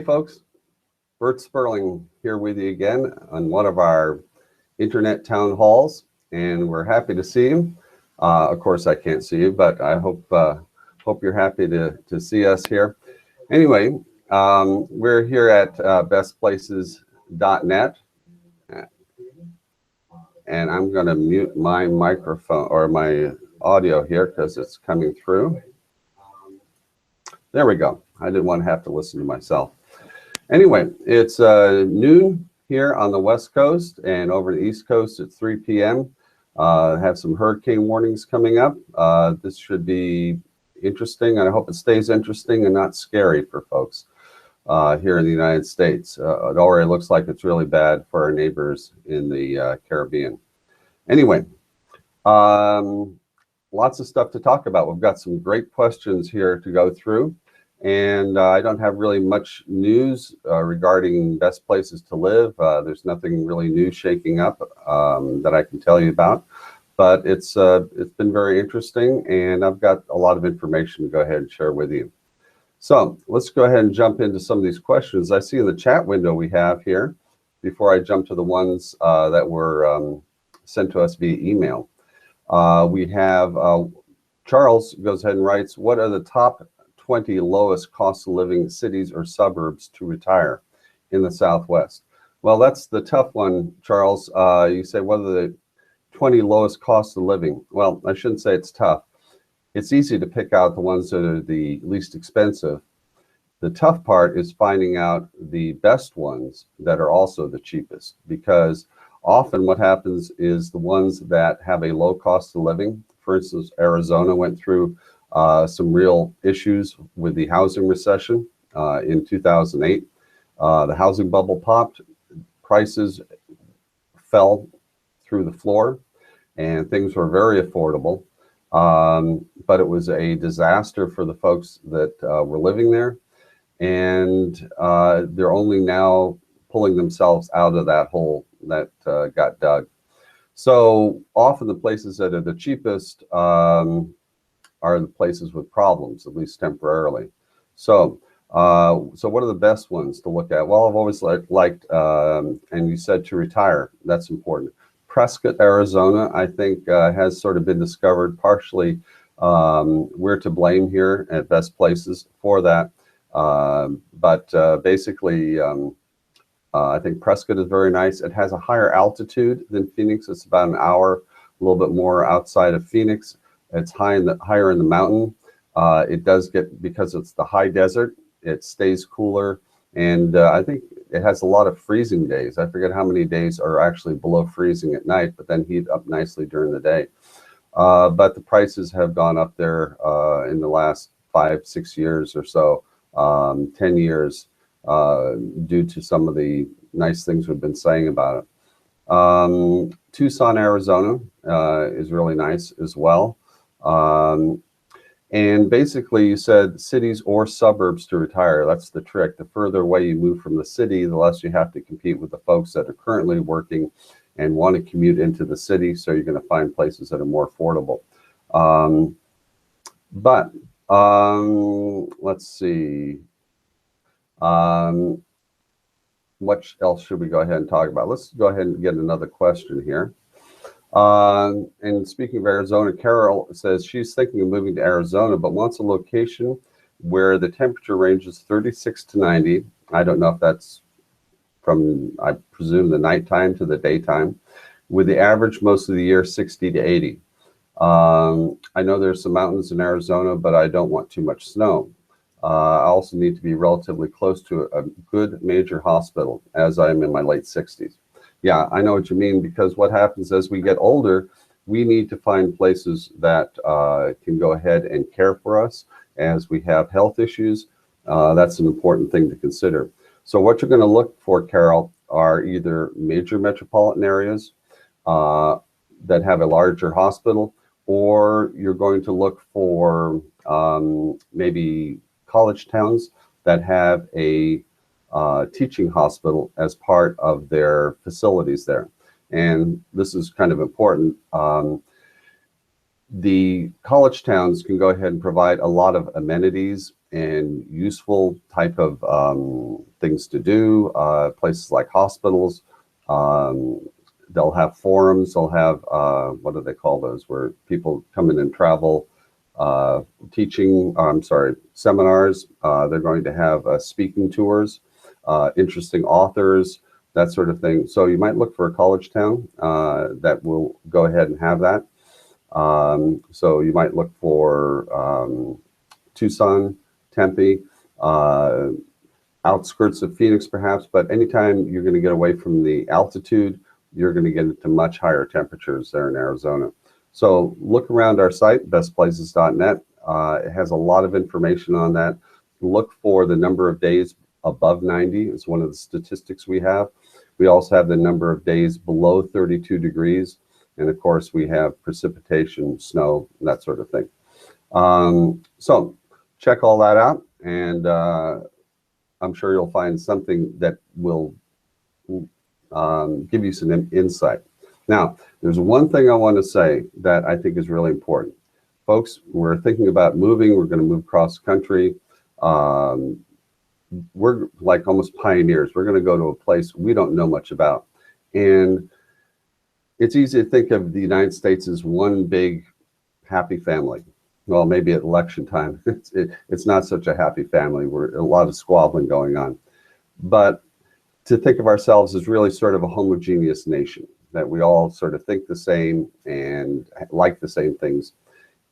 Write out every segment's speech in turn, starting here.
Hey folks, Bert Sperling here with you again on one of our internet town halls, and we're happy to see you. Of course, I can't see you, but I hope you're happy to see us here. Anyway, we're here at bestplaces.net, and I'm going to mute my microphone or my audio here because it's coming through. There we go. I didn't want to have to listen to myself. Anyway, it's noon here on the West Coast, and over the East Coast it's 3 p.m. Have some hurricane warnings coming up. This should be interesting, and I hope it stays interesting and not scary for folks here in the United States. It already looks like it's really bad for our neighbors in the Caribbean. Anyway, lots of stuff to talk about. We've got some great questions here to go through. And I don't have really much news regarding best places to live. There's nothing really new shaking up that I can tell you about, but it's been very interesting, and I've got a lot of information to go ahead and share with you. So let's go ahead and jump into some of these questions. I see in the chat window we have here, before I jump to the ones that were sent to us via email. We have Charles goes ahead and writes, what are the top 20 lowest cost of living cities or suburbs to retire in the Southwest? Well, that's the tough one, Charles. You say, what are the 20 lowest cost of living? Well, I shouldn't say it's tough. It's easy to pick out the ones that are the least expensive. The tough part is finding out the best ones that are also the cheapest, because often what happens is the ones that have a low cost of living, for instance, Arizona went through some real issues with the housing recession in 2008. The housing bubble popped, prices fell through the floor, and things were very affordable. But it was a disaster for the folks that were living there, and they're only now pulling themselves out of that hole that got dug. So often the places that are the cheapest are the places with problems, at least temporarily. So what are the best ones to look at? Well, I've always liked, and you said to retire, that's important. Prescott, Arizona, I think has sort of been discovered partially. We're to blame here at Best Places for that. But basically, I think Prescott is very nice. It has a higher altitude than Phoenix. It's about an hour, a little bit more outside of Phoenix. It's higher in the mountain. It does get, because it's the high desert, it stays cooler. And I think it has a lot of freezing days. I forget how many days are actually below freezing at night, but then heat up nicely during the day. But the prices have gone up there in the last 5-6 years or so, 10 years, due to some of the nice things we've been saying about it. Tucson, Arizona is really nice as well. And basically you said cities or suburbs to retire. That's the trick. The further away you move from the city, the less you have to compete with the folks that are currently working and want to commute into the city. So you're going to find places that are more affordable. Let's see. What else should we go ahead and talk about? Let's go ahead and get another question here. And speaking of Arizona, Carol says she's thinking of moving to Arizona, but wants a location where the temperature ranges 36 to 90. I don't know if that's from, I presume, the nighttime to the daytime, with the average most of the year 60 to 80. I know there's some mountains in Arizona, but I don't want too much snow. I also need to be relatively close to a good major hospital, as I'm in my late 60s. Yeah, I know what you mean, because what happens as we get older, we need to find places that can go ahead and care for us as we have health issues. That's an important thing to consider. So what you're going to look for, Carol, are either major metropolitan areas that have a larger hospital, or you're going to look for maybe college towns that have a teaching hospital as part of their facilities there. And this is kind of important. The college towns can go ahead and provide a lot of amenities and useful type of things to do. Places like hospitals, um, they'll have forums, they'll have, what do they call those, where people come in and travel, teaching, I'm sorry, seminars. They're going to have speaking tours, interesting authors, that sort of thing. So you might look for a college town that will go ahead and have that. So you might look for Tucson, Tempe, outskirts of Phoenix perhaps, but anytime you're going to get away from the altitude, you're going to get into much higher temperatures there in Arizona. So look around our site, bestplaces.net. It has a lot of information on that. Look for the number of days above 90 is one of the statistics we have. We also have the number of days below 32 degrees. And of course, we have precipitation, snow, that sort of thing. So check all that out. And I'm sure you'll find something that will give you some insight. Now, there's one thing I want to say that I think is really important. Folks, we're thinking about moving. We're going to move cross country. We're like almost pioneers. We're going to go to a place we don't know much about. And it's easy to think of the United States as one big happy family. Well, maybe at election time, it's not such a happy family. We're a lot of squabbling going on. But to think of ourselves as really sort of a homogeneous nation, that we all sort of think the same and like the same things.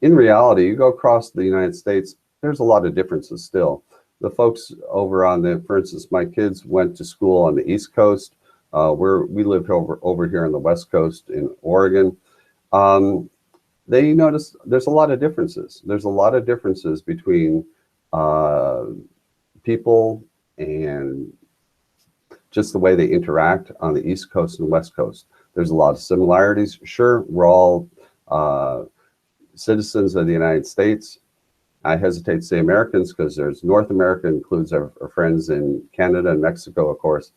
In reality, you go across the United States, there's a lot of differences still. The folks over on the, for instance, my kids went to school on the East Coast. We lived over here on the West Coast in Oregon. They noticed there's a lot of differences. There's a lot of differences between people and just the way they interact on the East Coast and West Coast. There's a lot of similarities. Sure, we're all citizens of the United States. I hesitate to say Americans because there's North America, includes our friends in Canada and Mexico, of course.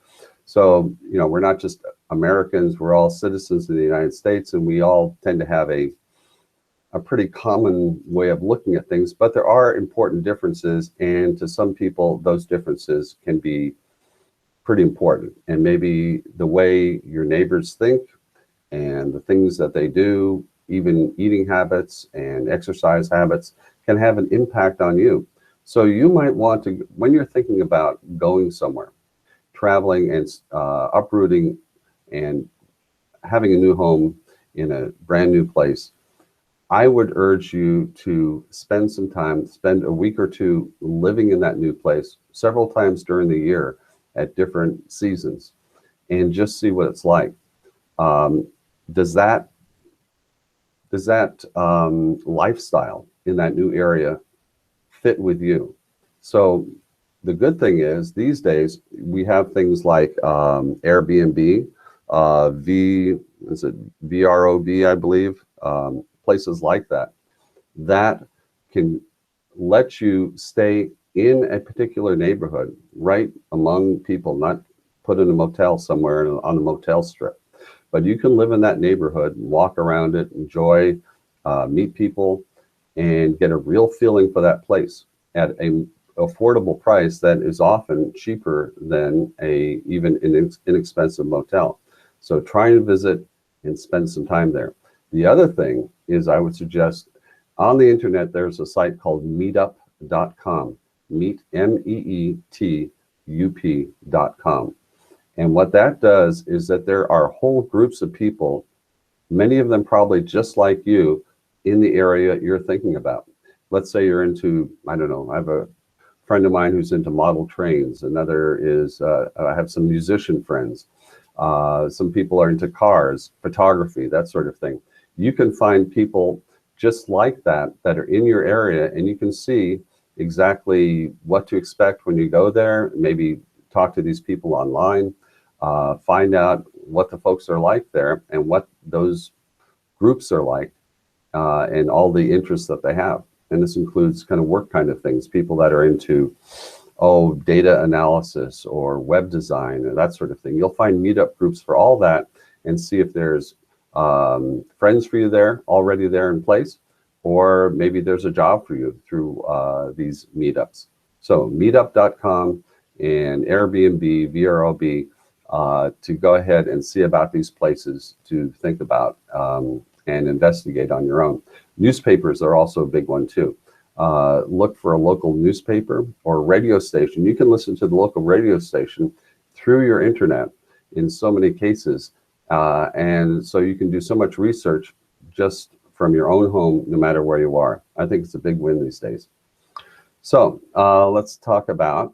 So, you know, we're not just Americans, we're all citizens of the United States, and we all tend to have a pretty common way of looking at things, but there are important differences, and to some people, those differences can be pretty important. And maybe the way your neighbors think and the things that they do, even eating habits and exercise habits, can have an impact on you. So you might want to, when you're thinking about going somewhere, traveling and uprooting and having a new home in a brand new place, I would urge you to spend some time, spend a week or two living in that new place several times during the year at different seasons and just see what it's like. Does that lifestyle in that new area fit with you? So the good thing is these days we have things like Airbnb, VROB, I believe, places like that, that can let you stay in a particular neighborhood, right among people, not put in a motel somewhere on a motel strip. But you can live in that neighborhood and walk around it, enjoy, meet people, and get a real feeling for that place at a affordable price that is often cheaper than even an inexpensive motel. So try and visit and spend some time there. The other thing is, I would suggest on the internet, there's a site called meetup.com, meetup.com. And what that does is that there are whole groups of people, many of them probably just like you, in the area you're thinking about. Let's say you're into, I don't know, I have a friend of mine who's into model trains. Another is, I have some musician friends. Some people are into cars, photography, that sort of thing. You can find people just like that are in your area, and you can see exactly what to expect when you go there. Maybe talk to these people online, find out what the folks are like there and what those groups are like, and all the interests that they have. And this includes kind of work kind of things, people that are into, data analysis or web design or that sort of thing. You'll find meetup groups for all that and see if there's friends for you there, already there in place, or maybe there's a job for you through these meetups. So meetup.com and Airbnb, VRLB, to go ahead and see about these places to think about and investigate on your own. Newspapers are also a big one too. Look for a local newspaper or radio station. You can listen to the local radio station through your internet in so many cases. And so you can do so much research just from your own home, no matter where you are. I think it's a big win these days. So let's talk about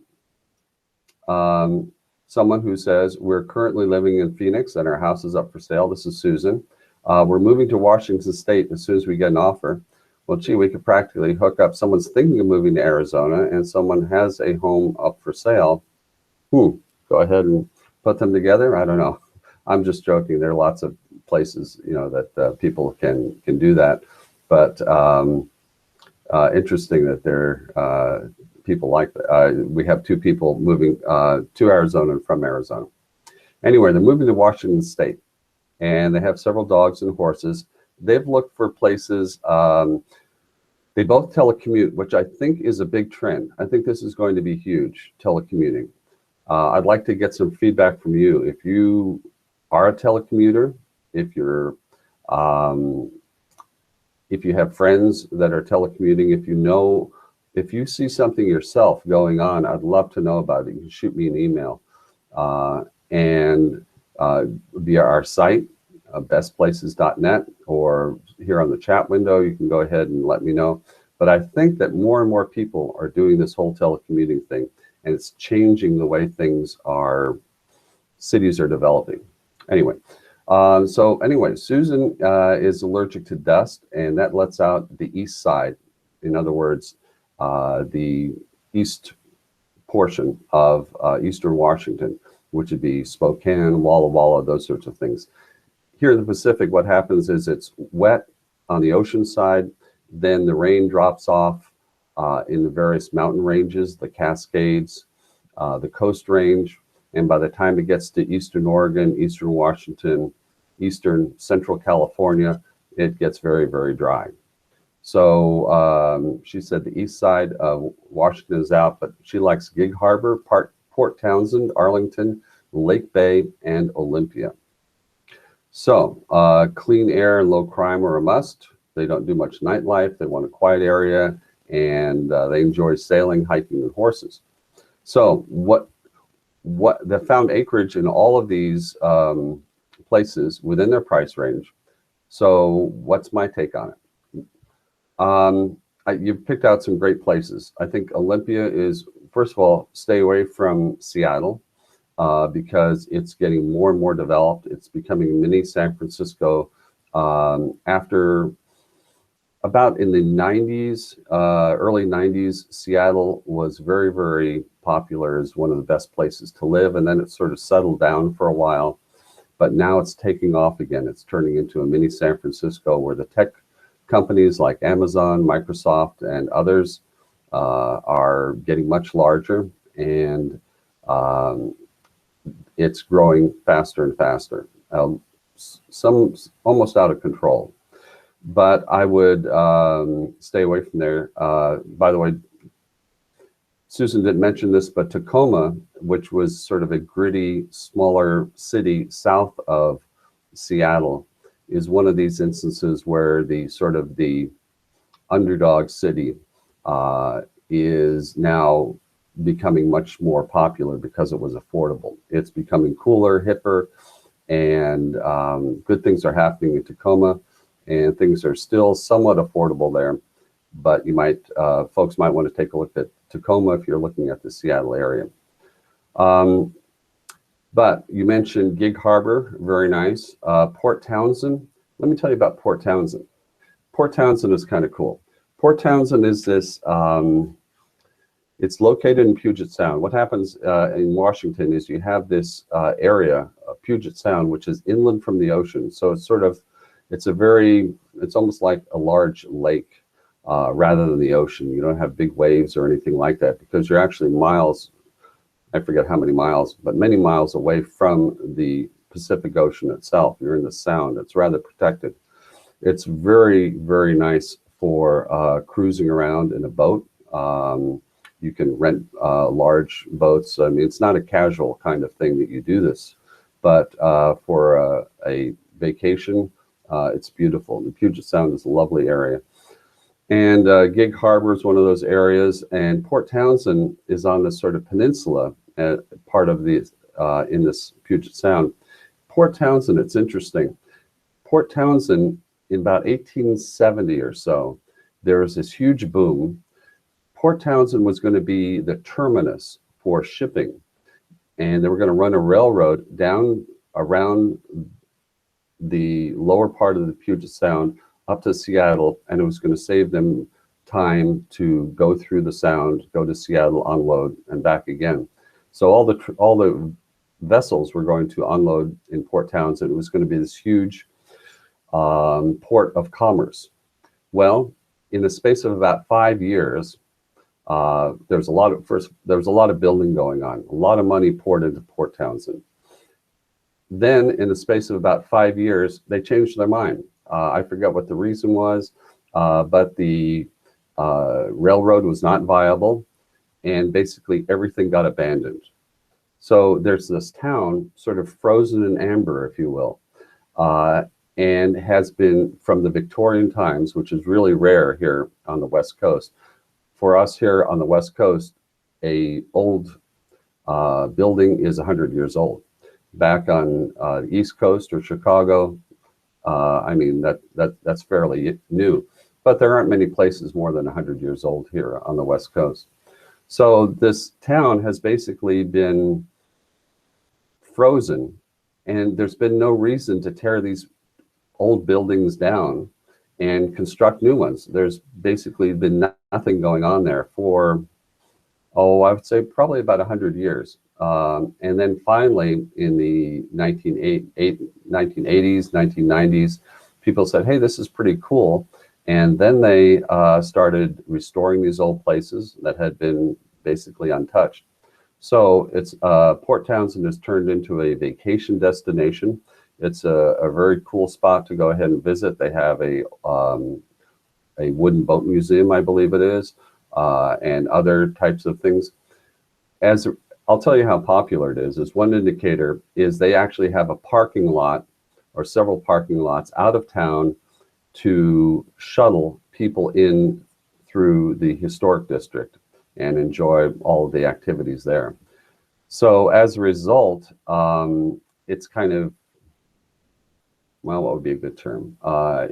someone who says, we're currently living in Phoenix and our house is up for sale. This is Susan. We're moving to Washington State as soon as we get an offer. Well, gee, we could practically hook up. Someone's thinking of moving to Arizona and someone has a home up for sale. Go ahead and put them together. I don't know. I'm just joking. There are lots of places, you know, that people can do that. But interesting that there are people like that. We have two people moving to Arizona and from Arizona. Anyway, they're moving to Washington State, and they have several dogs and horses. They've looked for places. They both telecommute, which I think is a big trend. I think this is going to be huge, telecommuting. I'd like to get some feedback from you. If you are a telecommuter, if you have friends that are telecommuting, if you see something yourself going on, I'd love to know about it. You can shoot me an email and via our site, bestplaces.net, or here on the chat window, you can go ahead and let me know. But I think that more and more people are doing this whole telecommuting thing, and it's changing the way cities are developing. Anyway, Susan is allergic to dust, and that lets out the east side. In other words, the east portion of eastern Washington, which would be Spokane, Walla Walla, those sorts of things. Here in the Pacific, what happens is it's wet on the ocean side, then the rain drops off in the various mountain ranges, the Cascades, the Coast Range, and by the time it gets to eastern Oregon, eastern Washington, eastern central California, it gets very, very dry. So she said the east side of Washington is out, but she likes Gig Harbor, Port Townsend, Arlington, Lake Bay, and Olympia. So clean air and low crime are a must. They don't do much nightlife. They want a quiet area, and they enjoy sailing, hiking, and horses. So what they found acreage in all of these places within their price range. So what's my take on it? You've picked out some great places. I think Olympia is, first of all, stay away from Seattle because it's getting more and more developed. It's becoming mini San Francisco. After about in the 90s, early 90s, Seattle was very, very popular as one of the best places to live. And then it sort of settled down for a while. But now it's taking off again. It's turning into a mini San Francisco where the tech companies like Amazon, Microsoft, and others are getting much larger, and it's growing faster and faster. Some almost out of control. But I would stay away from there. By the way, Susan didn't mention this, but Tacoma, which was sort of a gritty, smaller city south of Seattle, is one of these instances where the underdog city is now becoming much more popular because it was affordable. It's becoming cooler, hipper, and good things are happening in Tacoma, and things are still somewhat affordable there. But you might, folks might want to take a look at Tacoma if you're looking at the Seattle area. But you mentioned Gig Harbor, very nice. Port Townsend, let me tell you about Port Townsend. Port Townsend is kind of cool. Port Townsend is this, it's located in Puget Sound. What happens in Washington is you have this area, Puget Sound, which is inland from the ocean. So it's sort of, it's almost like a large lake rather than the ocean. You don't have big waves or anything like that because you're actually miles, I forget how many miles, but many miles away from the Pacific Ocean itself. You're in the Sound. It's rather protected. It's very, very nice for cruising around in a boat. You can rent large boats. I mean, it's not a casual kind of thing that you do this, but for a vacation, it's beautiful. The Puget Sound is a lovely area. And Gig Harbor is one of those areas, and Port Townsend is on this sort of peninsula, part of the in this Puget Sound. Port Townsend, it's interesting. Port Townsend, in about 1870 or so, there was this huge boom. Port Townsend was going to be the terminus for shipping, and they were going to run a railroad down around the lower part of the Puget Sound up to Seattle, and it was going to save them time to go through the Sound, go to Seattle, unload, and back again. So all the vessels were going to unload in Port Townsend. It was going to be this huge port of commerce. Well, in the space of about 5 years, there was a lot of building going on. A lot of money poured into Port Townsend. Then, in the space of about 5 years, they changed their mind. I forget what the reason was, but the railroad was not viable, and basically everything got abandoned. So there's this town sort of frozen in amber, if you will, and has been from the Victorian times, which is really rare here on the West Coast. For us here on the West Coast, a old building is 100 years old. Back on the East Coast or Chicago, I mean, that's fairly new, but there aren't many places more than 100 years old here on the West Coast. So this town has basically been frozen, and there's been no reason to tear these old buildings down and construct new ones. There's basically been nothing going on there for, I would say probably about 100 years. And then finally, in the 1980s, 1990s, people said, hey, this is pretty cool. And then they started restoring these old places that had been basically untouched. So it's Port Townsend has turned into a vacation destination. It's a very cool spot to go ahead and visit. They have a wooden boat museum, I believe it is, and other types of things. I'll tell you how popular it is. One indicator is they actually have a parking lot or several parking lots out of town to shuttle people in through the historic district and enjoy all of the activities there. So as a result, it's kind of, well, what would be a good term?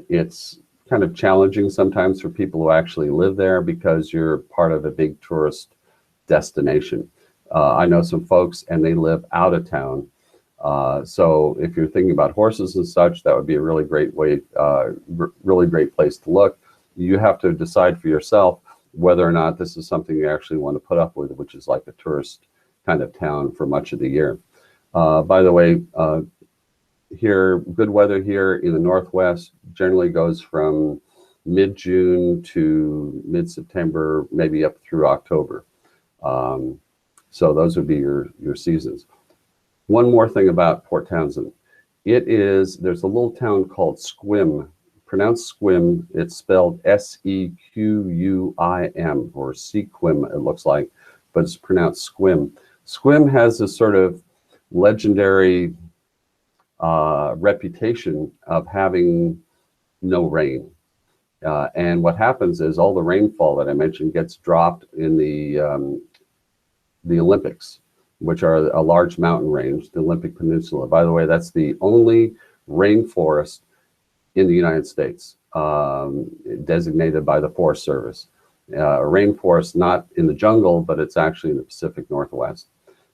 It's kind of challenging sometimes for people who actually live there because you're part of a big tourist destination. I know some folks and they live out of town. So if you're thinking about horses and such, that would be a really great way, really great place to look. You have to decide for yourself whether or not this is something you actually want to put up with, which is like a tourist kind of town for much of the year. By the way, here, good weather here in the Northwest generally goes from mid-June to mid-September, maybe up through October. So those would be your seasons. One more thing about Port Townsend. There's a little town called Sequim, pronounced Sequim. It's spelled Sequim or Sequim, it looks like, but it's pronounced Sequim. Sequim has this sort of legendary reputation of having no rain. And what happens is all the rainfall that I mentioned gets dropped in the Olympics, which are a large mountain range, the Olympic Peninsula. By the way, that's the only rainforest in the United States designated by the Forest Service. A rainforest not in the jungle, but it's actually in the Pacific Northwest.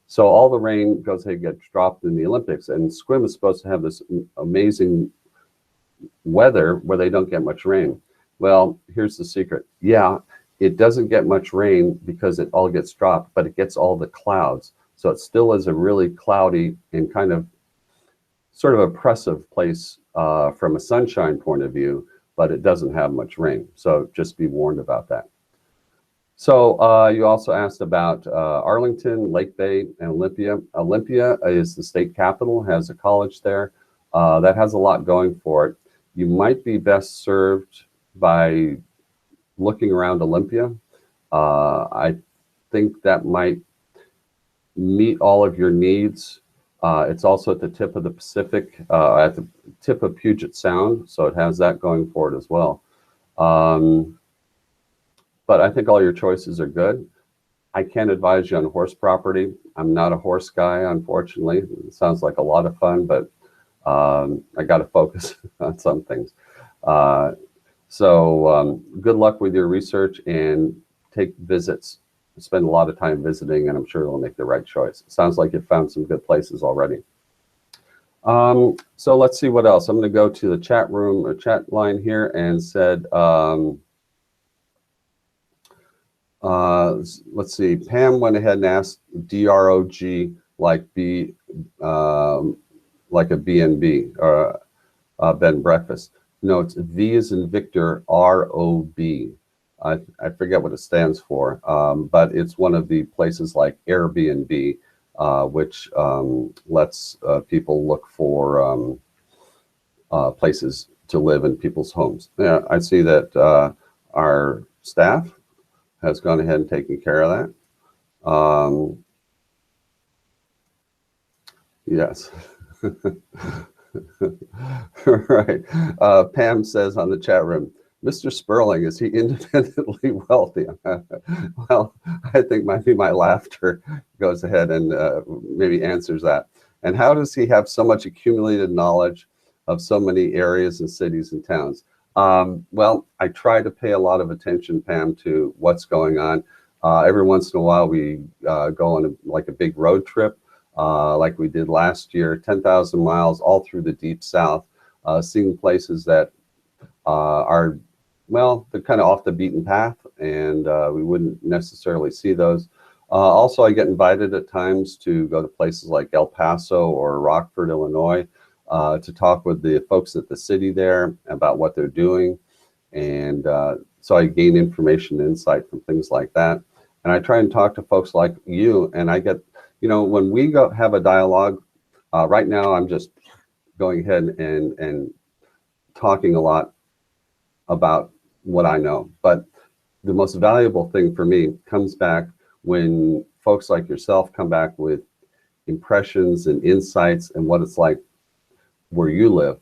So all the rain gets dropped in the Olympics, and Sequim is supposed to have this amazing weather where they don't get much rain. Well, here's the secret. Yeah, it doesn't get much rain because it all gets dropped, but it gets all the clouds. So it still is a really cloudy and kind of sort of oppressive place from a sunshine point of view, but it doesn't have much rain. So just be warned about that. So you also asked about Arlington, Lake Bay, and Olympia. Olympia is the state capital, has a college there. That has a lot going for it. You might be best served by looking around Olympia. I think that might meet all of your needs. It's also at the tip of the Pacific, at the tip of Puget Sound, so it has that going for it as well. But I think all your choices are good. I can't advise you on horse property. I'm not a horse guy, unfortunately. It sounds like a lot of fun, but I got to focus on some things. So good luck with your research and take visits. Spend a lot of time visiting, and I'm sure you'll make the right choice. It sounds like you've found some good places already. So let's see what else. I'm going to go to the chat room or chat line here and said, let's see. Pam went ahead and asked DROG like like a B&B or bed and breakfast. No, it's V as in Victor, ROB. I forget what it stands for, but it's one of the places like Airbnb, which lets people look for places to live in people's homes. Yeah, I see that our staff has gone ahead and taken care of that. Yes. Right. Pam says on the chat room, Mr. Sperling, is he independently wealthy? Well, I think maybe my laughter goes ahead and maybe answers that. And how does he have so much accumulated knowledge of so many areas and cities and towns? Well, I try to pay a lot of attention, Pam, to what's going on. Every once in a while, we go on like a big road trip, like we did last year, 10,000 miles all through the deep South, seeing places that are, well, they're kind of off the beaten path, and we wouldn't necessarily see those. Also, I get invited at times to go to places like El Paso or Rockford, Illinois, to talk with the folks at the city there about what they're doing. And so I gain information and insight from things like that. And I try and talk to folks like you, and I get, you know, when we go have a dialogue, right now I'm just going ahead and talking a lot about what I know. But the most valuable thing for me comes back when folks like yourself come back with impressions and insights and what it's like where you live.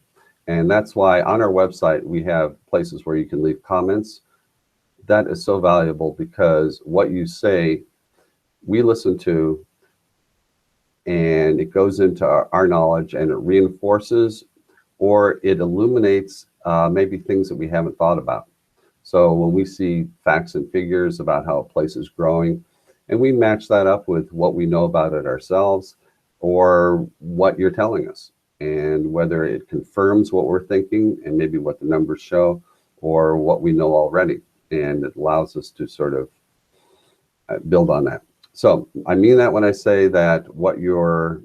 And that's why on our website, we have places where you can leave comments. That is so valuable because what you say, we listen to, and it goes into our knowledge, and it reinforces or it illuminates maybe things that we haven't thought about. So when we see facts and figures about how a place is growing, and we match that up with what we know about it ourselves or what you're telling us, and whether it confirms what we're thinking and maybe what the numbers show or what we know already, and it allows us to sort of build on that. So I mean that when I say that what you're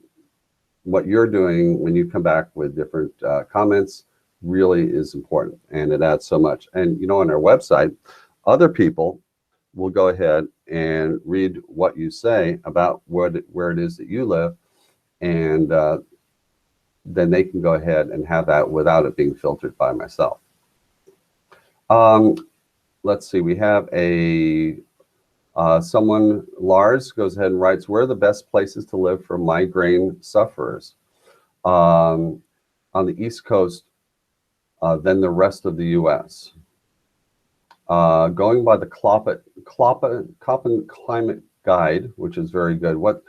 doing when you come back with different comments really is important, and it adds so much. And you know, on our website, other people will go ahead and read what you say about where it is that you live, and then they can go ahead and have that without it being filtered by myself. Let's see, we have a someone, Lars, goes ahead and writes, where are the best places to live for migraine sufferers? On the East Coast, than the rest of the U.S. Going by the Köppen Climate Guide, which is very good, what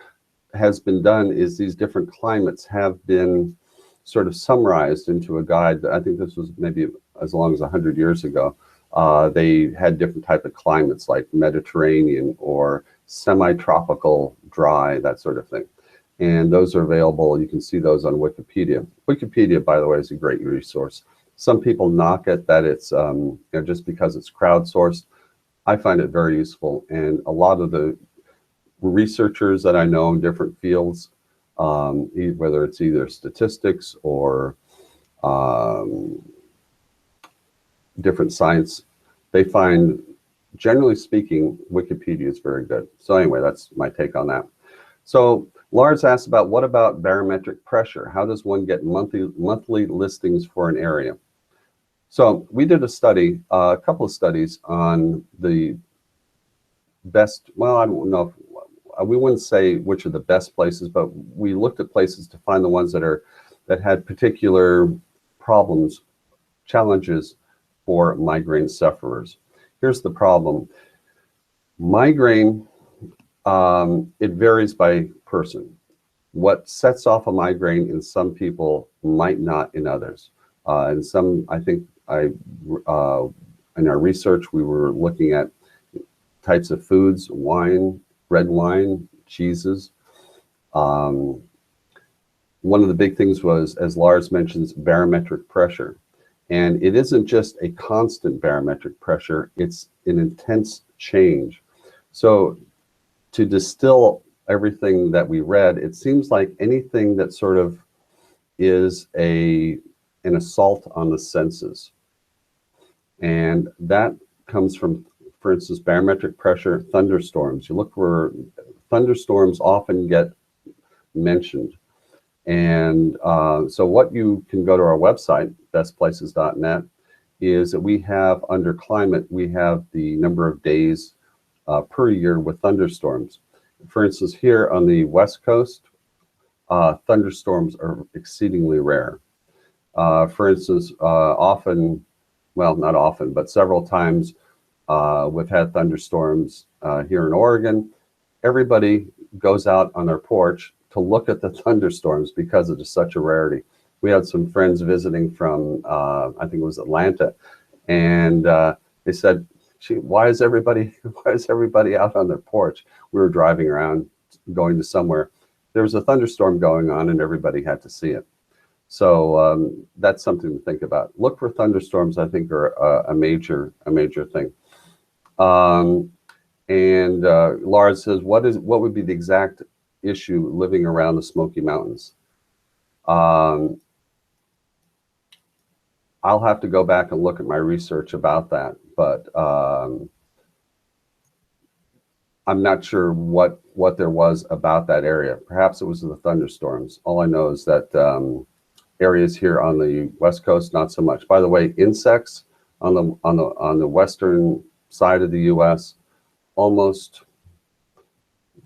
has been done is these different climates have been sort of summarized into a guide. I think this was maybe as long as 100 years ago. They had different type of climates like Mediterranean or semi-tropical, dry, that sort of thing. And those are available. You can see those on Wikipedia. Wikipedia, by the way, is a great resource. Some people knock it that it's you know, just because it's crowdsourced. I find it very useful, and a lot of the researchers that I know in different fields, whether it's either statistics or different science, they find, generally speaking, Wikipedia is very good. So anyway, that's my take on that. So Lars asked about, what about barometric pressure? How does one get monthly listings for an area? So we did a study, a couple of studies on the best, well, I don't know if, we wouldn't say which are the best places, but we looked at places to find the ones that had particular problems, challenges for migraine sufferers. Here's the problem. Migraine, it varies by person. What sets off a migraine in some people might not in others. And some, I think in our research, we were looking at types of foods, wine, red wine, cheeses. One of the big things was, as Lars mentions, barometric pressure. And it isn't just a constant barometric pressure, it's an intense change. So to distill everything that we read, it seems like anything that sort of is an assault on the senses. And that comes from, for instance, barometric pressure, thunderstorms. You look for thunderstorms often get mentioned. And so what you can go to our website, bestplaces.net, is that we have under climate, we have the number of days per year with thunderstorms. For instance, here on the West Coast, thunderstorms are exceedingly rare. For instance, often, well, not often, but several times we've had thunderstorms here in Oregon. Everybody goes out on their porch to look at the thunderstorms because it is such a rarity. We had some friends visiting from, I think it was Atlanta, and they said, "Gee, why is everybody out on their porch?" We were driving around, going to somewhere. There was a thunderstorm going on, and everybody had to see it. So that's something to think about. Look for thunderstorms. I think are a major thing. And Lars says, what would be the exact issue living around the Smoky Mountains? I'll have to go back and look at my research about that, but I'm not sure what there was about that area. Perhaps it was the thunderstorms. All I know is that areas here on the West Coast, not so much. By the way, insects on the western side of the U.S. almost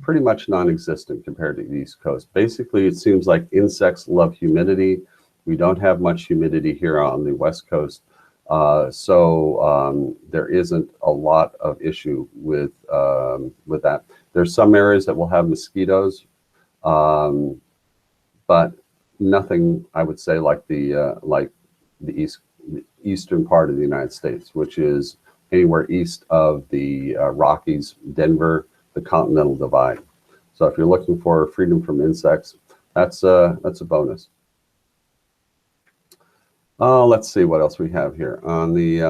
pretty much non-existent compared to the East Coast. Basically, it seems like insects love humidity. We don't have much humidity here on the West Coast. So there isn't a lot of issue with that. There's some areas that will have mosquitoes, but nothing, I would say, like the eastern part of the United States, which is anywhere east of the Rockies, Denver, the Continental Divide. So if you're looking for freedom from insects, that's a bonus. Let's see what else we have here on the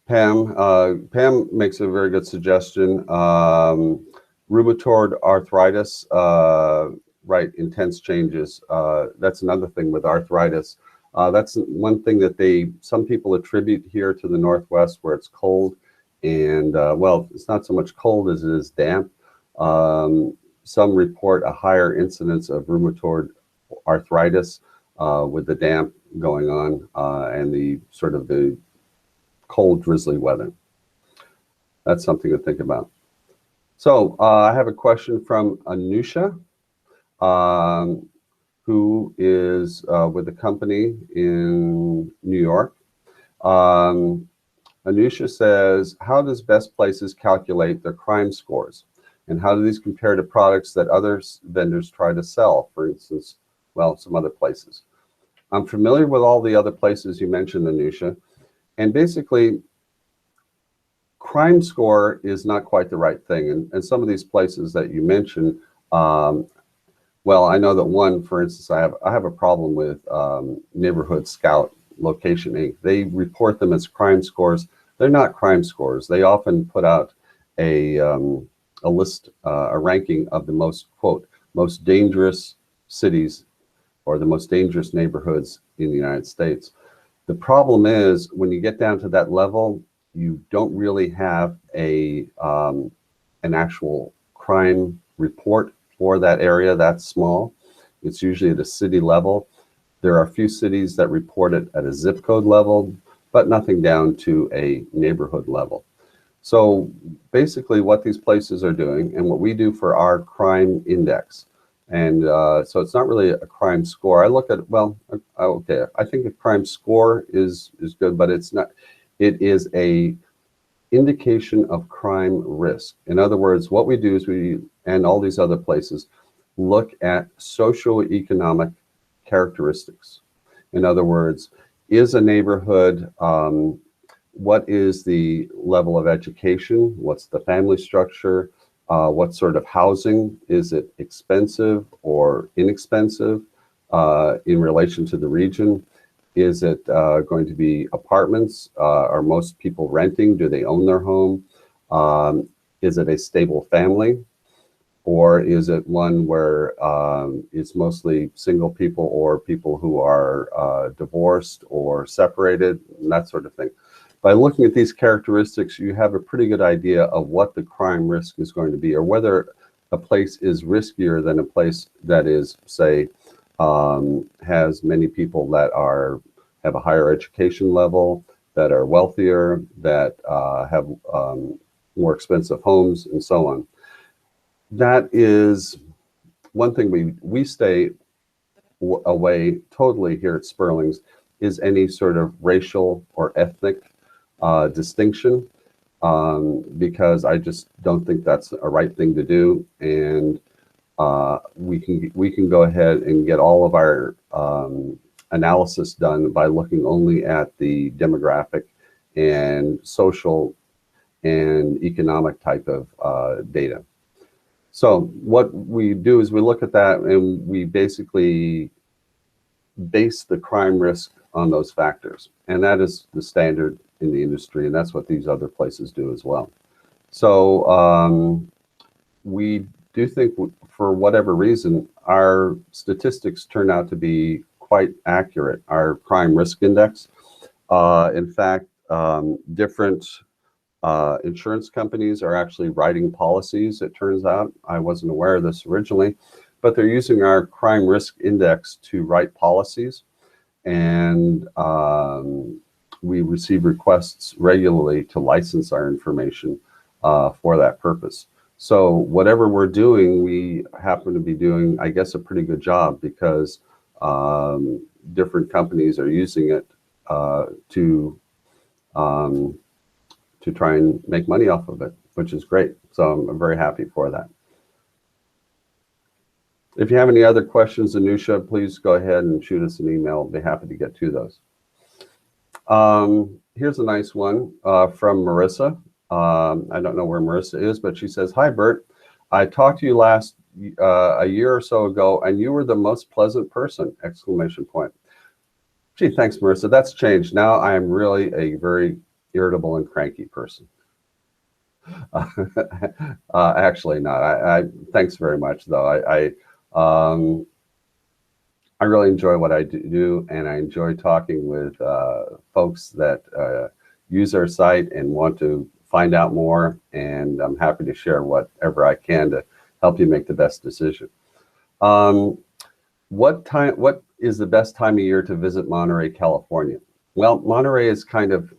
Pam makes a very good suggestion. Rheumatoid arthritis, right, intense changes. That's another thing with arthritis. That's one thing that some people attribute here to the Northwest where it's cold. And well, it's not so much cold as it is damp. Some report a higher incidence of rheumatoid arthritis with the damp going on and the sort of the cold, drizzly weather. That's something to think about. So I have a question from Anusha, who is with a company in New York. Anusha says, how does Best Places calculate their crime scores? And how do these compare to products that other vendors try to sell? For instance, well, some other places. I'm familiar with all the other places you mentioned, Anusha. And basically, crime score is not quite the right thing. And some of these places that you mentioned, well, I know that one, for instance, I have a problem with Neighborhood Scout Location Inc. They report them as crime scores. They're not crime scores. They often put out a list, a ranking of the most dangerous cities or the most dangerous neighborhoods in the United States. The problem is when you get down to that level, you don't really have an actual crime report for that area that's small. It's usually at a city level. There are a few cities that report it at a zip code level, but nothing down to a neighborhood level. So basically what these places are doing and what we do for our crime index. And so it's not really a crime score. I look at, well, okay, I think a crime score is good, but it's not, it is a indication of crime risk. In other words, what we do is we, and all these other places, look at socioeconomic characteristics. In other words, is a neighborhood, what is the level of education? What's the family structure? What sort of housing? Is it expensive or inexpensive in relation to the region? Is it going to be apartments? Are most people renting? Do they own their home? Is it a stable family? Or is it one where it's mostly single people or people who are divorced or separated, and that sort of thing? By looking at these characteristics, you have a pretty good idea of what the crime risk is going to be, or whether a place is riskier than a place that is, say, has many people that have a higher education level, that are wealthier, that have more expensive homes, and so on. That is one thing we stay away totally here at Sperling's, is any sort of racial or ethnic distinction, because I just don't think that's a right thing to do. And we can go ahead and get all of our analysis done by looking only at the demographic and social and economic type of data. So what we do is we look at that and we basically base the crime risk on those factors. And that is the standard in the industry, and that's what these other places do as well. So we do think, for whatever reason, our statistics turn out to be quite accurate, our crime risk index. In fact, different insurance companies are actually writing policies, it turns out. I wasn't aware of this originally, but they're using our crime risk index to write policies. And we receive requests regularly to license our information for that purpose. So whatever we're doing, we happen to be doing, I guess, a pretty good job, because different companies are using it to try and make money off of it, which is great. So I'm very happy for that. If you have any other questions, Anusha, please go ahead and shoot us an email. I'll be happy to get to those. Here's a nice one from Marissa. I don't know where Marissa is, but she says, "Hi, Bert. I talked to you last a year or so ago, and you were the most pleasant person!" Exclamation point. Gee, thanks, Marissa. That's changed. Now I am really a very irritable and cranky person. Actually not. I thanks very much, though. I really enjoy what I do, and I enjoy talking with folks that use our site and want to find out more, and I'm happy to share whatever I can to help you make the best decision. What is the best time of year to visit Monterey, California? Well, Monterey is kind of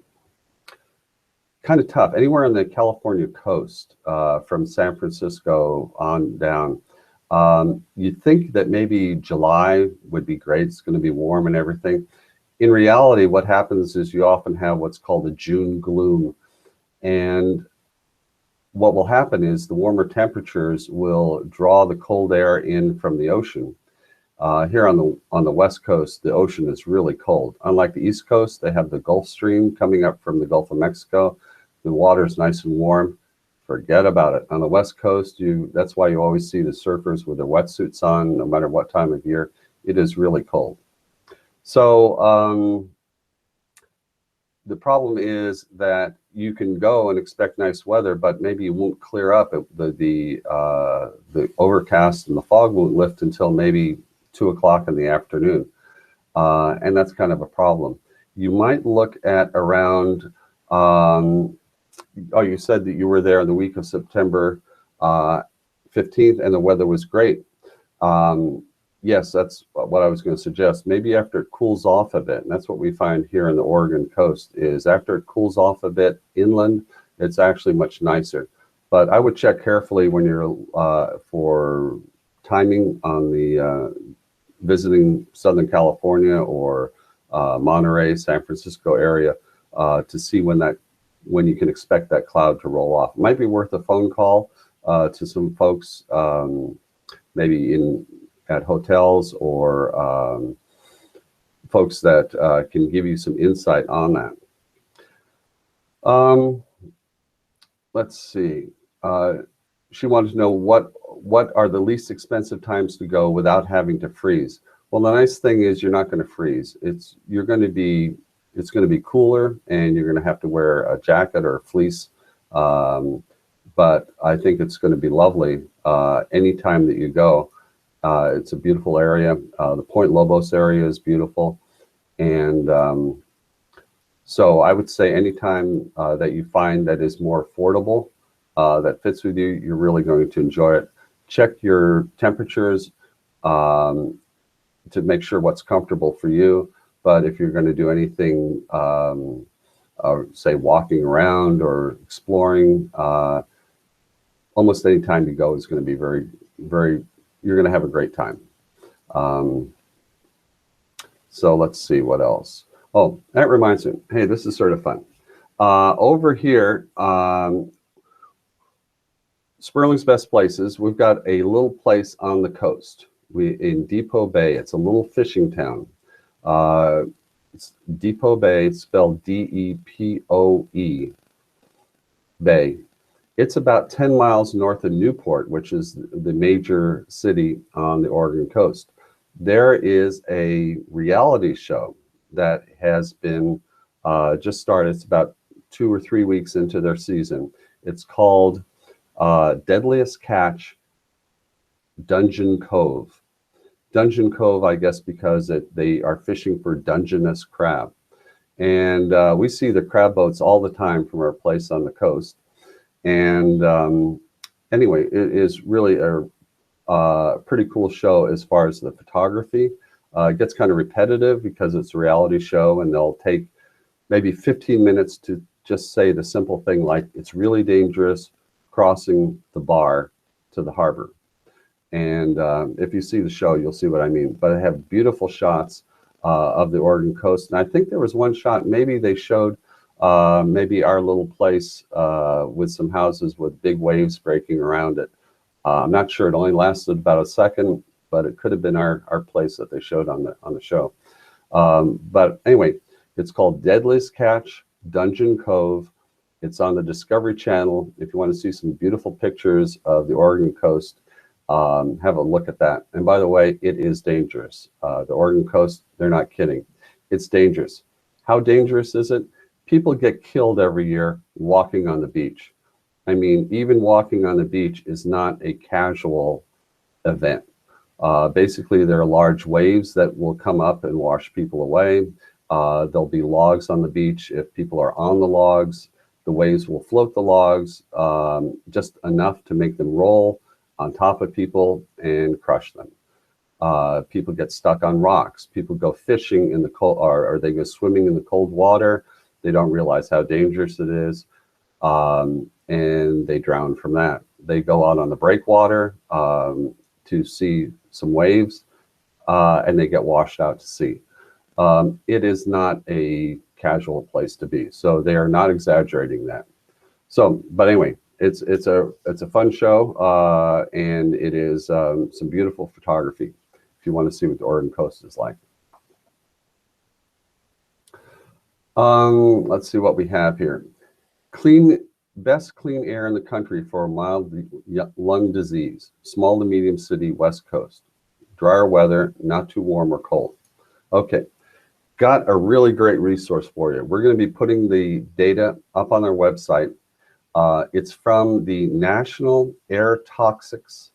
tough. Anywhere on the California coast, from San Francisco on down, you'd think that maybe July would be great. It's going to be warm and everything. In reality, what happens is you often have what's called a June gloom. And what will happen is the warmer temperatures will draw the cold air in from the ocean. Here on the West Coast, the ocean is really cold. Unlike the East Coast, they have the Gulf Stream coming up from the Gulf of Mexico. The water is nice and warm. Forget about it. On the West Coast, that's why you always see the surfers with their wetsuits on, no matter what time of year. It is really cold. So the problem is that you can go and expect nice weather, but maybe it won't clear up. The overcast and the fog won't lift until maybe 2 o'clock in the afternoon. And that's kind of a problem. You might look at around, oh, you said that you were there in the week of September 15th, and the weather was great. Yes, that's what I was going to suggest. Maybe after it cools off a bit, and that's what we find here in the Oregon coast, is after it cools off a bit inland, it's actually much nicer. But I would check carefully when you're for timing on the visiting Southern California or Monterey, San Francisco area to see when you can expect that cloud to roll off. It might be worth a phone call to some folks, maybe at hotels or folks that can give you some insight on that. Let's see. She wanted to know what are the least expensive times to go without having to freeze. Well, the nice thing is you're not going to freeze. It's going to be cooler, and you're going to have to wear a jacket or a fleece. But I think it's going to be lovely anytime that you go. It's a beautiful area. The Point Lobos area is beautiful. And so I would say anytime that you find that is more affordable, that fits with you, you're really going to enjoy it. Check your temperatures to make sure what's comfortable for you. But if you're going to do anything, say walking around or exploring, almost any time you go is going to be very, very, you're going to have a great time. So let's see what else. Oh, that reminds me. Hey, this is sort of fun. Over here, Sperling's Best Places, we've got a little place on the coast. In Depot Bay. It's a little fishing town. It's Depot Bay, it's spelled D-E-P-O-E, Bay. It's about 10 miles north of Newport, which is the major city on the Oregon coast. There is a reality show that has been just started. It's about 2 or 3 weeks into their season. It's called Deadliest Catch, Dungeon Cove. Dungeon Cove, I guess, because they are fishing for Dungeness crab. And we see the crab boats all the time from our place on the coast. And anyway, it is really a pretty cool show as far as the photography. It gets kind of repetitive because it's a reality show, and they'll take maybe 15 minutes to just say the simple thing like, it's really dangerous crossing the bar to the harbor. And if you see the show, you'll see what I mean. But I have beautiful shots of the Oregon coast. And I think there was one shot, maybe they showed maybe our little place with some houses with big waves breaking around it. I'm not sure. It only lasted about a second, but it could have been our place that they showed on the show. But anyway, it's called Deadliest Catch, Dungeon Cove. It's on the Discovery Channel. If you want to see some beautiful pictures of the Oregon coast, have a look at that. And by the way, it is dangerous. The Oregon coast, they're not kidding. It's dangerous. How dangerous is it? People get killed every year walking on the beach. I mean, even walking on the beach is not a casual event. Basically, there are large waves that will come up and wash people away. There'll be logs on the beach. If people are on the logs, the waves will float the logs just enough to make them roll on top of people and crush them. People get stuck on rocks. People go fishing in the cold, or they go swimming in the cold water. They don't realize how dangerous it is, and they drown from that. They go out on the breakwater to see some waves, and they get washed out to sea. It is not a casual place to be, so they are not exaggerating that. So, but anyway, it's a fun show, and it is some beautiful photography if you want to see what the Oregon coast is like. Let's see what we have here. Best clean air in the country for mild lung disease. Small to medium city, West Coast. Drier weather, not too warm or cold. Okay, got a really great resource for you. We're going to be putting the data up on our website. It's from the National Air Toxics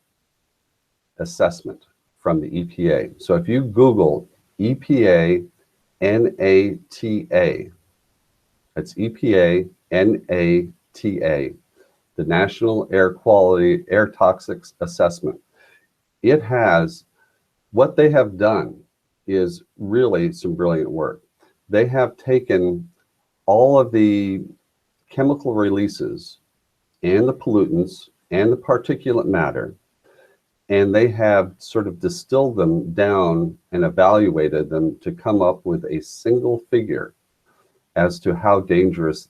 Assessment from the EPA. So if you Google EPA NATA, that's EPA NATA, the National Air Quality Air Toxics Assessment. It has, what they have done is really some brilliant work. They have taken all of the chemical releases and the pollutants and the particulate matter, and they have sort of distilled them down and evaluated them to come up with a single figure as to how dangerous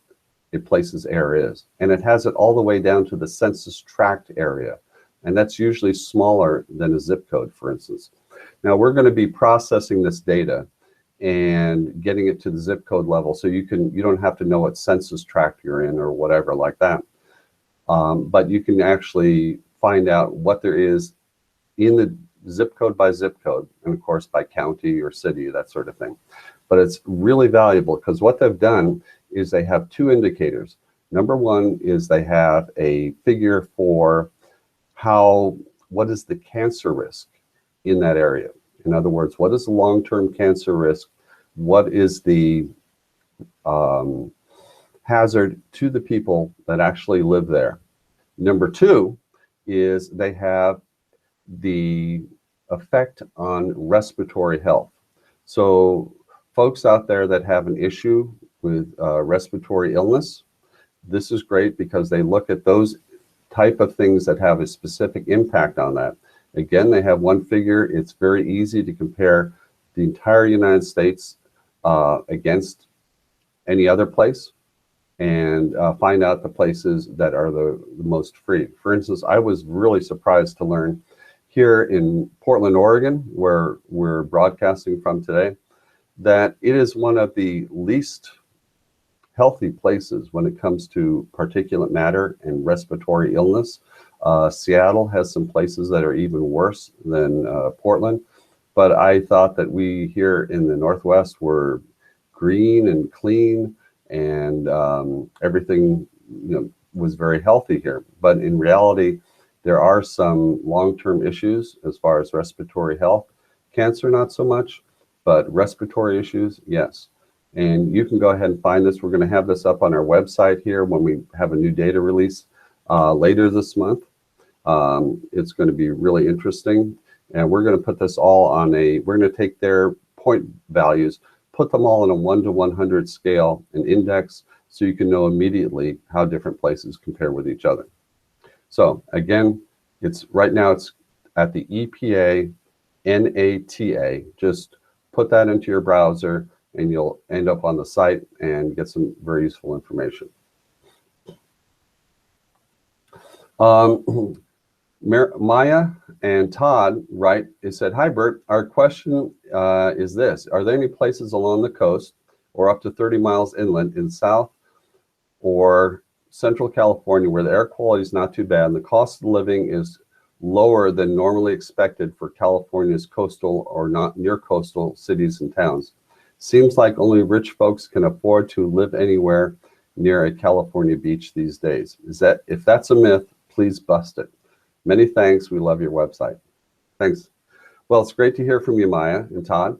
a place's air is. And it has it all the way down to the census tract area. And that's usually smaller than a zip code, for instance. Now we're going to be processing this data and getting it to the zip code level, so you don't have to know what census tract you're in or whatever like that. But you can actually find out what there is in the zip code by zip code, and of course by county or city, that sort of thing. But it's really valuable because what they've done is they have two indicators. Number one is they have a figure for what is the cancer risk in that area. In other words, what is the long-term cancer risk? What is the hazard to the people that actually live there? Number two is they have the effect on respiratory health. So folks out there that have an issue with respiratory illness, this is great because they look at those type of things that have a specific impact on that. Again, they have one figure. It's very easy to compare the entire United States against any other place and find out the places that are the most free. For instance, I was really surprised to learn here in Portland, Oregon, where we're broadcasting from today, that it is one of the least healthy places when it comes to particulate matter and respiratory illness. Seattle has some places that are even worse than Portland, but I thought that we here in the Northwest were green and clean, and everything was very healthy here. But in reality, there are some long-term issues as far as respiratory health. Cancer, not so much, but respiratory issues, yes. And you can go ahead and find this. We're going to have this up on our website here when we have a new data release later this month. It's going to be really interesting. And we're going to put this all on we're going to take their point values, put them all on a 1 to 100 scale and index, so you can know immediately how different places compare with each other. So again, right now it's at the EPA NATA. Just put that into your browser and you'll end up on the site and get some very useful information. Maya and Todd said, "Hi Bert, our question is this: are there any places along the coast or up to 30 miles inland in South or Central California where the air quality is not too bad and the cost of living is lower than normally expected for California's coastal or not near coastal cities and towns? Seems like only rich folks can afford to live anywhere near a California beach these days. If that's a myth, please bust it. Many thanks. We love your website." Thanks. Well, it's great to hear from you, Maya and Todd.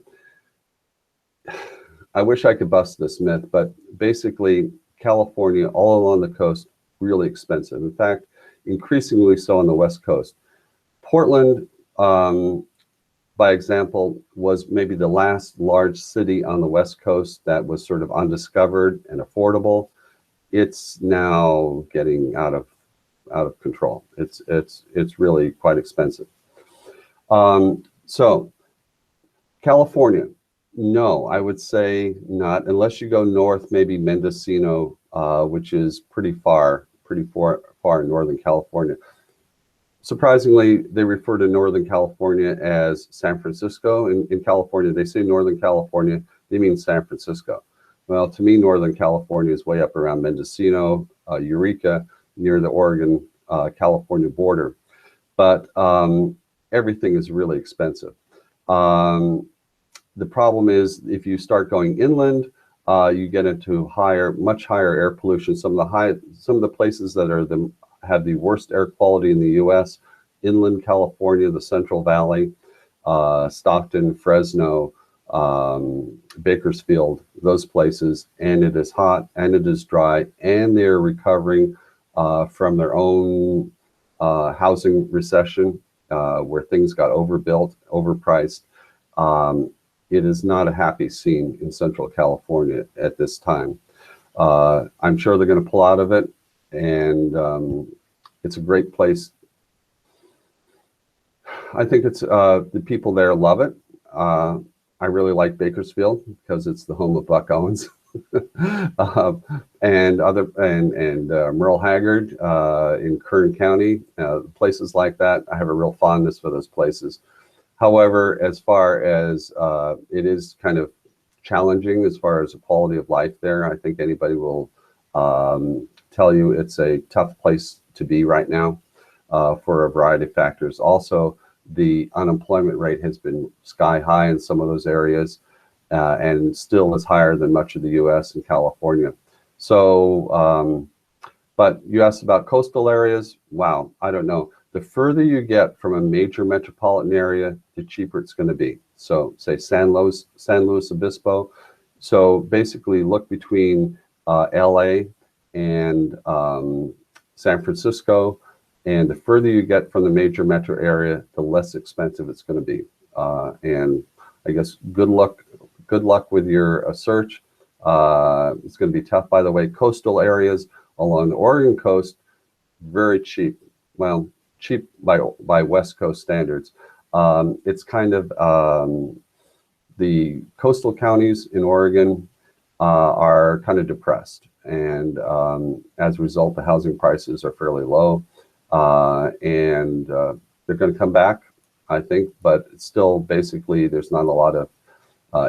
I wish I could bust this myth, but basically California all along the coast, really expensive. In fact, increasingly so on the West Coast. Portland, by example, was maybe the last large city on the West Coast that was sort of undiscovered and affordable. It's now getting out of control. It's really quite expensive. So California, no, I would say not, unless you go north, maybe Mendocino, which is pretty far in Northern California. Surprisingly, they refer to Northern California as San Francisco. In California, they say Northern California, they mean San Francisco. Well, to me, Northern California is way up around Mendocino, Eureka, near the Oregon, California border. But everything is really expensive. The problem is if you start going inland, you get into much higher air pollution. Some of the places that have the worst air quality in the U.S., inland California, the Central Valley, Stockton, Fresno, Bakersfield, those places, and it is hot and it is dry, and they're recovering from their own housing recession, where things got overbuilt, overpriced. It is not a happy scene in Central California at this time. I'm sure they're going to pull out of it, and it's a great place. I think it's the people there love it. I really like Bakersfield because it's the home of Buck Owens. and Merle Haggard in Kern County, places like that. I have a real fondness for those places. However, as far as it is kind of challenging as far as the quality of life there, I think anybody will tell you it's a tough place to be right now for a variety of factors. Also, the unemployment rate has been sky high in some of those areas, and still is higher than much of the U.S. and California. So, but you asked about coastal areas. Wow, I don't know. The further you get from a major metropolitan area, the cheaper it's going to be. So, say San Luis Obispo. So basically, look between L.A. and San Francisco. And the further you get from the major metro area, the less expensive it's going to be. And I guess good luck with your search. It's going to be tough. By the way, coastal areas along the Oregon coast, very cheap. Well, cheap by West Coast standards. It's kind of the coastal counties in Oregon are kind of depressed. And as a result, the housing prices are fairly low. And they're going to come back, I think, but it's still basically there's not a lot of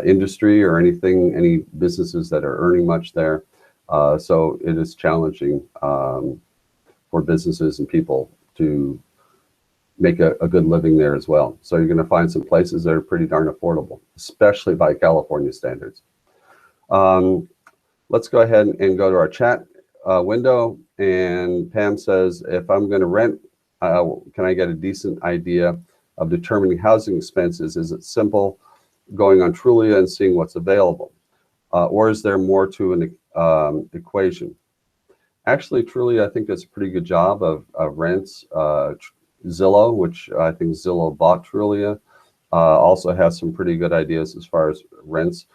industry or any businesses that are earning much there. So it is challenging for businesses and people to make a good living there as well. So you're going to find some places that are pretty darn affordable, especially by California standards. Let's go ahead and go to our chat window. And Pam says, if I'm going to rent, can I get a decent idea of determining housing expenses? Is it simple going on Trulia and seeing what's available? Or is there more to an equation? Actually, Trulia, I think, does a pretty good job of rents. Zillow, which I think Zillow bought Trulia, also has some pretty good ideas as far as rents.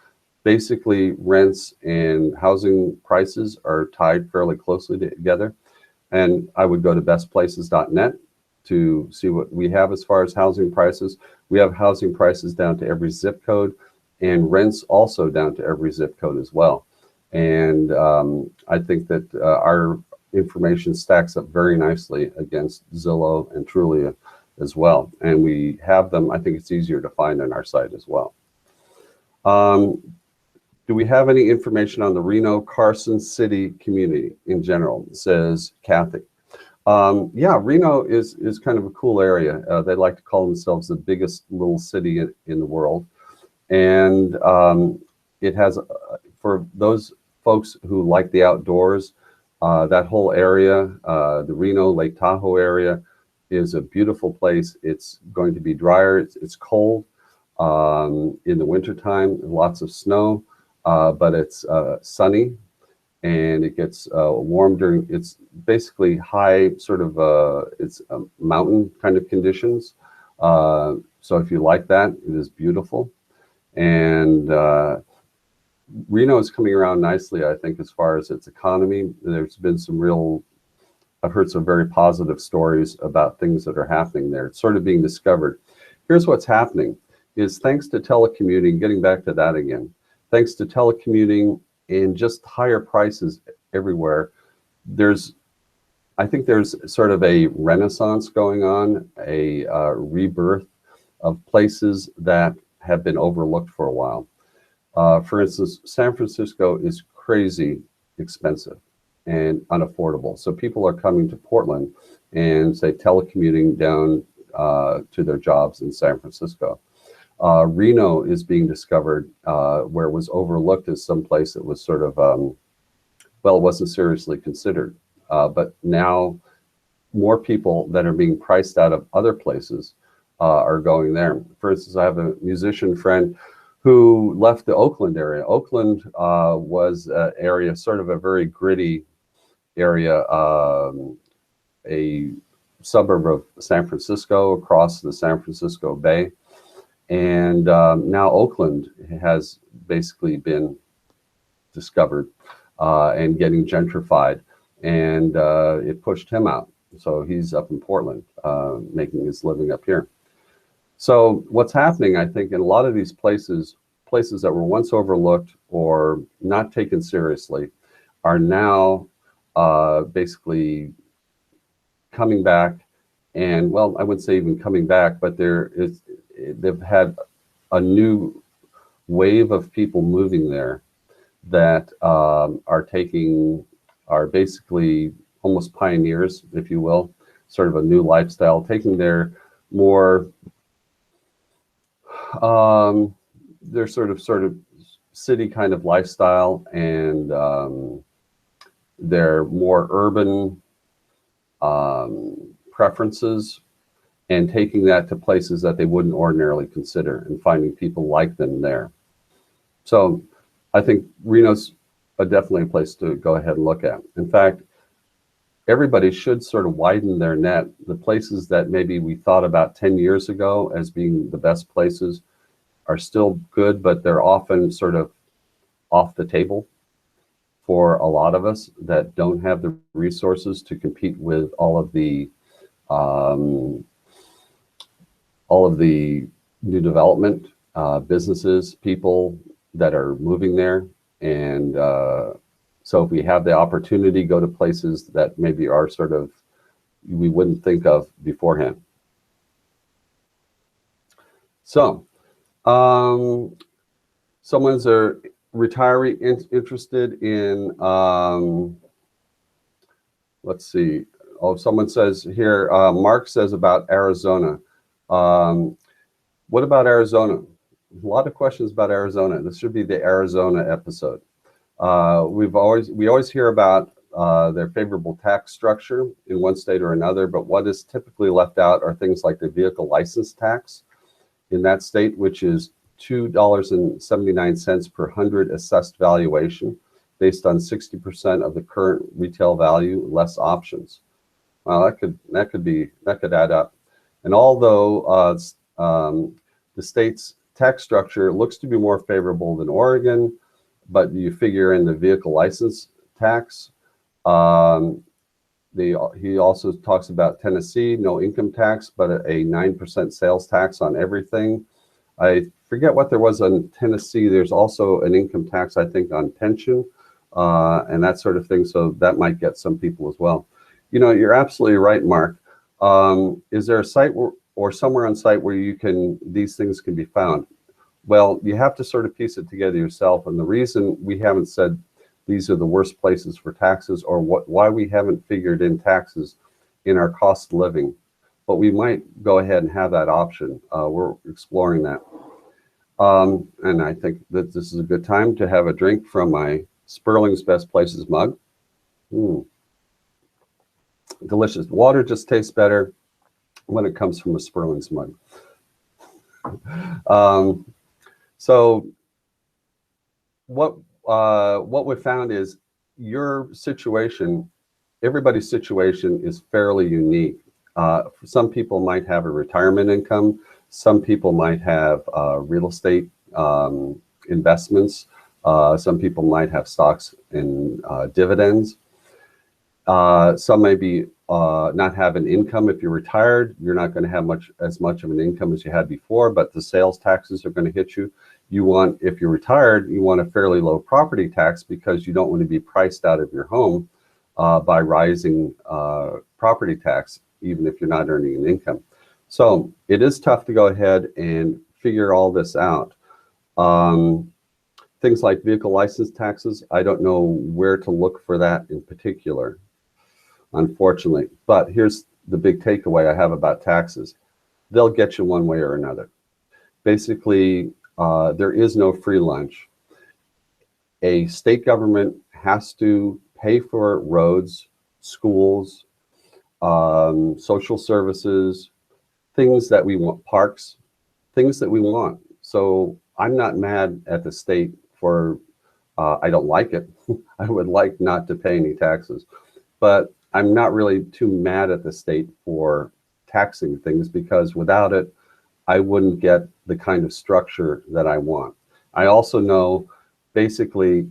Basically, rents and housing prices are tied fairly closely together. And I would go to bestplaces.net to see what we have as far as housing prices. We have housing prices down to every zip code, and rents also down to every zip code as well. And I think that our information stacks up very nicely against Zillow and Trulia as well. And we have them, I think it's easier to find on our site as well. Do we have any information on the Reno Carson City community in general, says Kathy. Yeah, Reno is kind of a cool area. They like to call themselves the biggest little city in the world. And it has, for those folks who like the outdoors, that whole area, the Reno, Lake Tahoe area, is a beautiful place. It's going to be drier. It's cold in the wintertime, lots of snow, but it's sunny, and it gets warm during, it's basically high sort of, it's mountain kind of conditions. So if you like that, it is beautiful. And Reno is coming around nicely, I think, as far as its economy. There's been some real, I've heard some very positive stories about things that are happening there. It's sort of being discovered. Here's what's happening is thanks to telecommuting, getting back to that again, thanks to telecommuting and just higher prices everywhere, I think there's sort of a renaissance going on, a rebirth of places that have been overlooked for a while. For instance, San Francisco is crazy expensive and unaffordable. So people are coming to Portland and say telecommuting down to their jobs in San Francisco. Reno is being discovered where it was overlooked as some place that was sort of, well, it wasn't seriously considered. But now more people that are being priced out of other places are going there. For instance, I have a musician friend who left the Oakland area. Oakland was an area, sort of a very gritty area, a suburb of San Francisco, across the San Francisco Bay. And now Oakland has basically been discovered and getting gentrified, and it pushed him out. So he's up in Portland, making his living up here. So what's happening, I think, in a lot of these places that were once overlooked or not taken seriously, are now basically coming back. And well, I wouldn't say even coming back, but they've had a new wave of people moving there that are basically almost pioneers, if you will, sort of a new lifestyle, taking their more their sort of city kind of lifestyle and their more urban preferences, and taking that to places that they wouldn't ordinarily consider and finding people like them there. So I think Reno's definitely a place to go ahead and look at. In fact, everybody should sort of widen their net. The places that maybe we thought about 10 years ago as being the best places are still good, but they're often sort of off the table for a lot of us that don't have the resources to compete with all of the new development, businesses, people that are moving there. And so if we have the opportunity, go to places that maybe are sort of, we wouldn't think of beforehand. So someone's a retiree interested in, let's see. Oh, someone says here, Mark says about Arizona. What about Arizona? A lot of questions about Arizona. This should be the Arizona episode. We always hear about their favorable tax structure in one state or another, but what is typically left out are things like the vehicle license tax in that state, which is $2.79 per hundred assessed valuation, based on 60% of the current retail value less options. Well, that could add up. And although the state's tax structure looks to be more favorable than Oregon, but you figure in the vehicle license tax, he also talks about Tennessee, no income tax, but a 9% sales tax on everything. I forget what there was on Tennessee. There's also an income tax, I think, on pension and that sort of thing. So that might get some people as well. You know, you're absolutely right, Mark. Is there a site or somewhere on site where these things can be found? Well, you have to sort of piece it together yourself. And the reason we haven't said these are the worst places for taxes, or why we haven't figured in taxes in our cost of living, but we might go ahead and have that option. We're exploring that. And I think that this is a good time to have a drink from my Sperling's Best Places mug. Delicious. Water just tastes better when it comes from a Sperling's mug. So what we found is your situation, everybody's situation is fairly unique. Some people might have a retirement income. Some people might have real estate investments. Some people might have stocks and dividends. Some may be not have an income. If you're retired, you're not going to have as much of an income as you had before, but the sales taxes are going to hit you. If you're retired, you want a fairly low property tax because you don't want to be priced out of your home by rising property tax, even if you're not earning an income. So it is tough to go ahead and figure all this out. Things like vehicle license taxes, I don't know where to look for that in particular, unfortunately. But here's the big takeaway I have about taxes. They'll get you one way or another. Basically, there is no free lunch. A state government has to pay for roads, schools, social services, things that we want, parks, things that we want. So I'm not mad at the state for, I don't like it. I would like not to pay any taxes. but I'm not really too mad at the state for taxing things, because without it, I wouldn't get the kind of structure that I want. I also know, basically,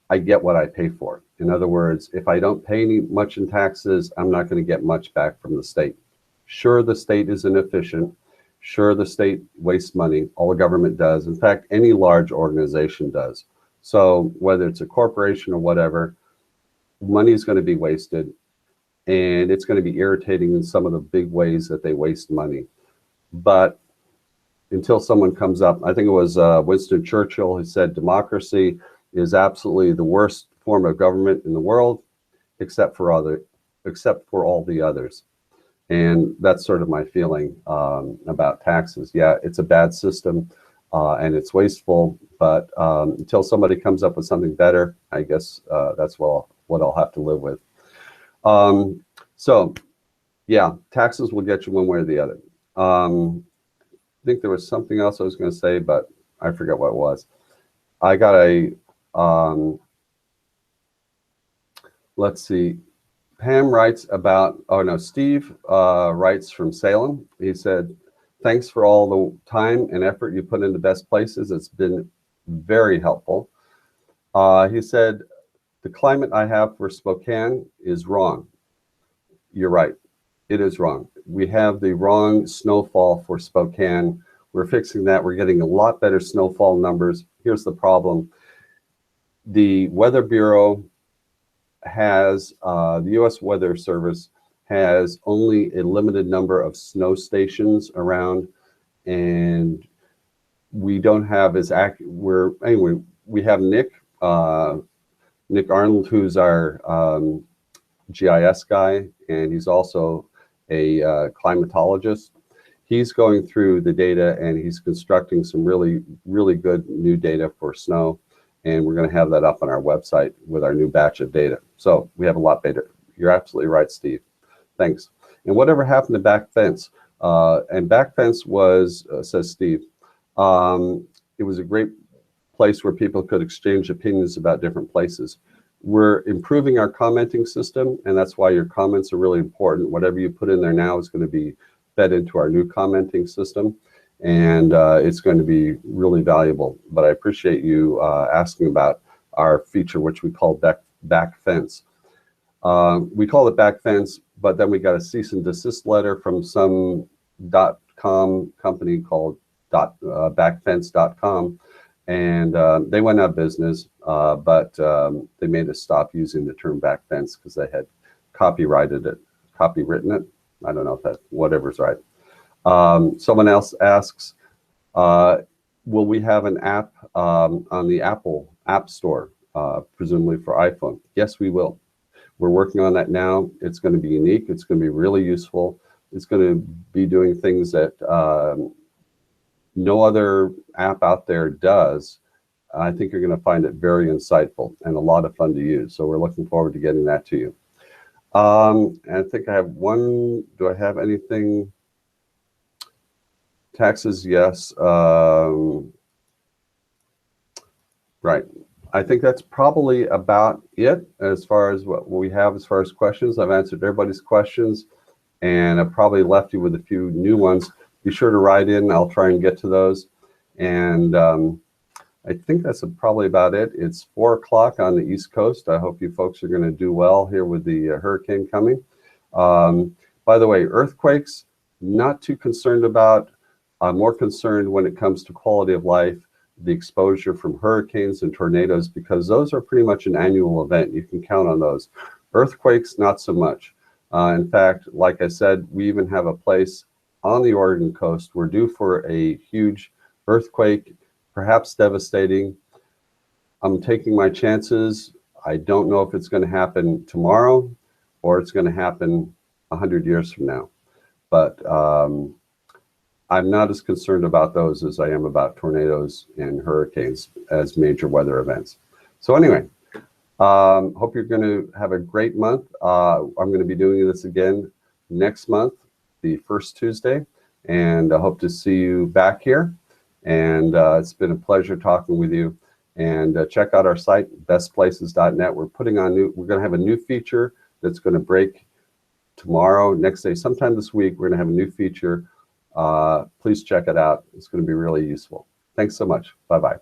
I get what I pay for. In other words, if I don't pay much in taxes, I'm not going to get much back from the state. Sure, the state is inefficient. Sure, the state wastes money. All the government does. In fact, any large organization does. So whether it's a corporation or whatever, money is going to be wasted, and it's going to be irritating in some of the big ways that they waste money. But until someone comes up, I think it was Winston Churchill who said, democracy is absolutely the worst form of government in the world, except for all the others. And that's sort of my feeling about taxes. Yeah, it's a bad system and it's wasteful, but until somebody comes up with something better, I guess that's what I'll have to live with. So yeah, taxes will get you one way or the other. I think there was something else I was going to say, but I forget what it was. I got a, let's see, Pam writes about, oh no, Steve writes from Salem. He said, thanks for all the time and effort you put into Best Places. It's been very helpful. He said, the climate I have for Spokane is wrong. You're right. It is wrong. We have the wrong snowfall for Spokane. We're fixing that. We're getting a lot better snowfall numbers. Here's the problem. The Weather Bureau has, the U.S. Weather Service has only a limited number of snow stations around, and we don't have as accurate, anyway, we have Nick Arnold, who's our GIS guy, and he's also a climatologist. He's going through the data and he's constructing some really, really good new data for snow. And we're going to have that up on our website with our new batch of data. So we have a lot better. You're absolutely right, Steve. Thanks. And whatever happened to back fence? And back fence was, says Steve, it was a great place where people could exchange opinions about different places. We're improving our commenting system, and that's why your comments are really important. Whatever you put in there now is going to be fed into our new commenting system, and it's going to be really valuable. But I appreciate you asking about our feature, which we call back fence. We call it back fence, but then we got a cease and desist letter from some .com company called backfence.com. And they went out of business, but they made us stop using the term back fence because they had copywritten it. I don't know if that, whatever's right. Someone else asks, will we have an app on the Apple App Store, presumably for iPhone? Yes, we will. We're working on that now. It's going to be unique. It's going to be really useful. It's going to be doing things that no other app out there does. I think you're going to find it very insightful and a lot of fun to use. So we're looking forward to getting that to you. And I think I have one. Do I have anything? Taxes, yes. Right. I think that's probably about it as far as what we have as far as questions. I've answered everybody's questions, and I've probably left you with a few new ones. Be sure to write in. I'll try and get to those. And I think that's probably about it. It's 4 o'clock on the East Coast. I hope you folks are going to do well here with the hurricane coming. By the way, earthquakes, not too concerned about. I'm more concerned when it comes to quality of life, the exposure from hurricanes and tornadoes, because those are pretty much an annual event. You can count on those. Earthquakes, not so much. In fact, like I said, we even have a place on the Oregon coast. We're due for a huge earthquake, perhaps devastating. I'm taking my chances. I don't know if it's going to happen tomorrow or it's going to happen 100 years from now. But I'm not as concerned about those as I am about tornadoes and hurricanes as major weather events. So anyway, hope you're going to have a great month. I'm going to be doing this again next month, the first Tuesday, and I hope to see you back here. And it's been a pleasure talking with you. And check out our site, bestplaces.net. We're going to have a new feature that's going to break tomorrow, next day, sometime this week. We're going to have a new feature. Please check it out. It's going to be really useful. Thanks so much. Bye-bye.